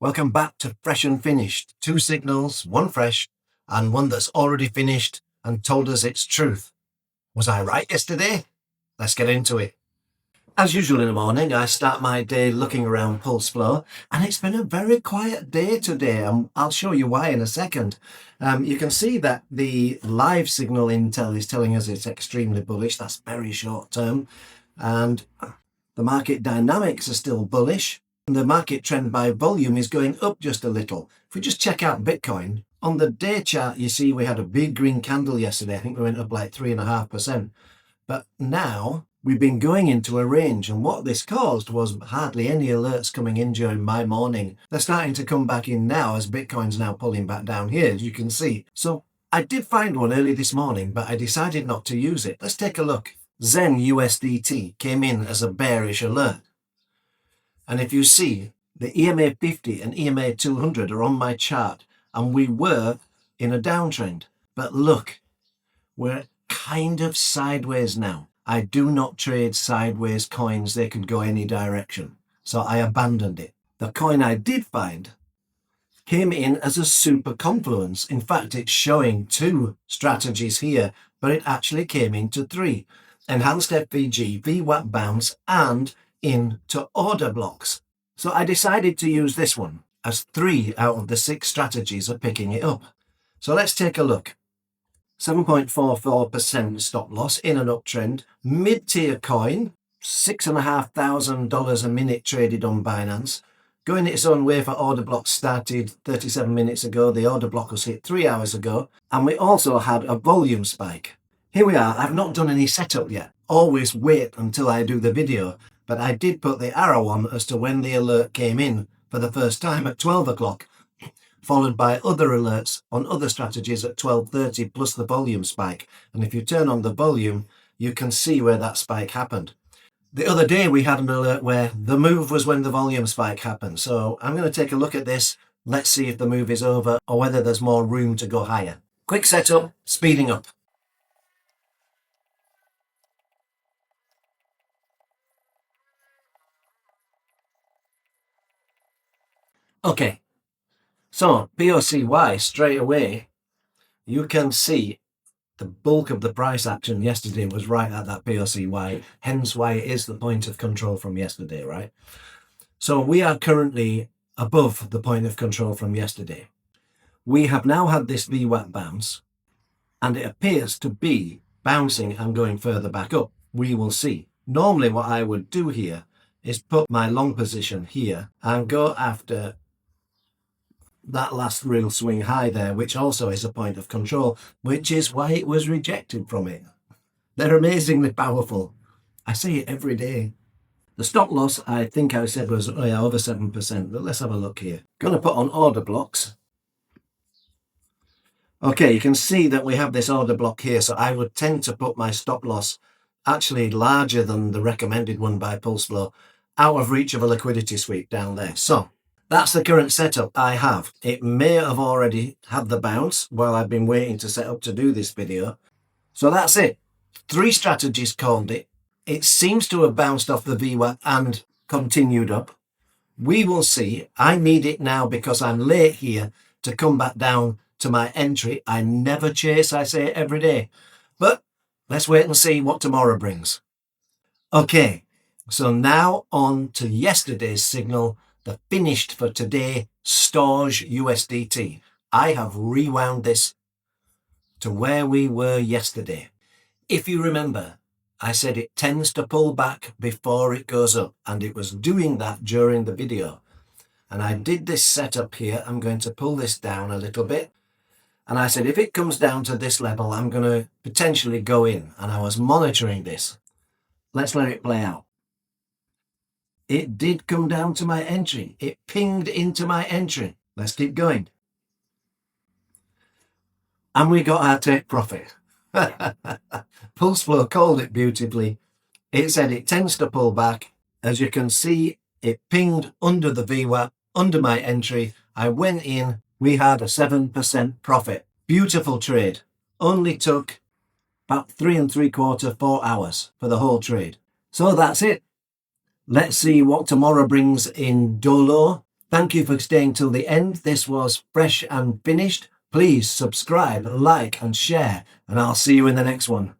Welcome back to Fresh and Finished. Two signals, one fresh and one that's already finished and told us its truth. Was I right yesterday? Let's get into it. As usual in the morning, I start my day looking around PulseFlow, and it's been a very quiet day today, and I'll show you why in a second. You can see that the live signal intel is telling us it's extremely bullish. That's very short term. And the market dynamics are still bullish. The market trend by volume is going up just a little. If we just check out Bitcoin, on the day chart, you see we had a big green candle yesterday. I think we went up like 3.5%. But now we've been going into a range, and what this caused was hardly any alerts coming in during my morning. They're starting to come back in now as Bitcoin's now pulling back down here, as you can see. So I did find one early this morning, but I decided not to use it. Let's take a look. Zen USDT came in as a bearish alert. And if you see, the EMA 50 and EMA 200 are on my chart, and we were in a downtrend. But look, we're kind of sideways now. I do not trade sideways coins. They could go any direction. So I abandoned it. The coin I did find came in as a super confluence. In fact, it's showing two strategies here, but it actually came into three. Enhanced FVG, VWAP bounce, and into order blocks. So I decided to use this one, as 3 out of the 6 strategies are picking it up. So let's take a look. 7.44% stop loss in an uptrend, mid-tier coin, $6,500 a minute traded on Binance, going its own way for order blocks started 37 minutes ago. The order block was hit 3 hours ago, and we also had a volume spike. Here we are. I've not done any setup yet. Always wait until I do the video, but I did put the arrow on as to when the alert came in for the first time at 12 o'clock, followed by other alerts on other strategies at 12:30 plus the volume spike. And if you turn on the volume, you can see where that spike happened. The other day we had an alert where the move was when the volume spike happened. So I'm going to take a look at this. Let's see if the move is over or whether there's more room to go higher. Quick setup, speeding up. Okay, so POCY straight away, you can see the bulk of the price action yesterday was right at that POCY, hence why it is the point of control from yesterday, right? So we are currently above the point of control from yesterday. We have now had this VWAP bounce, and it appears to be bouncing and going further back up. We will see. Normally what I would do here is put my long position here and go after that last real swing high there, which also is a point of control, which is why it was rejected from it. They're amazingly powerful. I see it every day. The stop loss, I think I said was over 7%, but let's have a look here. Going to put on order blocks. Okay, you can see that we have this order block here, so I would tend to put my stop loss actually larger than the recommended one by PulseFlow, out of reach of a liquidity sweep down there. So that's the current setup I have. It may have already had the bounce while I've been waiting to set up to do this video. So that's it. 3 strategies called it. It seems to have bounced off the VWAP and continued up. We will see. I need it now because I'm late here to come back down to my entry. I never chase, I say it every day. But let's wait and see what tomorrow brings. Okay, so now on to yesterday's signal. The finished for today, STORJ USDT. I have rewound this to where we were yesterday. If you remember, I said it tends to pull back before it goes up, and it was doing that during the video. And I did this setup here. I'm going to pull this down a little bit. And I said, if it comes down to this level, I'm going to potentially go in. And I was monitoring this. Let's let it play out. It did come down to my entry. It pinged into my entry. Let's keep going. And we got our take profit. PulseFlow called it beautifully. It said it tends to pull back. As you can see, it pinged under the VWAP, under my entry. I went in. We had a 7% profit. Beautiful trade. Only took about 3 3/4, 4 hours for the whole trade. So that's it. Let's see what tomorrow brings in Dolo. Thank you for staying till the end. This was Fresh and Finished. Please subscribe, like and share, and I'll see you in the next one.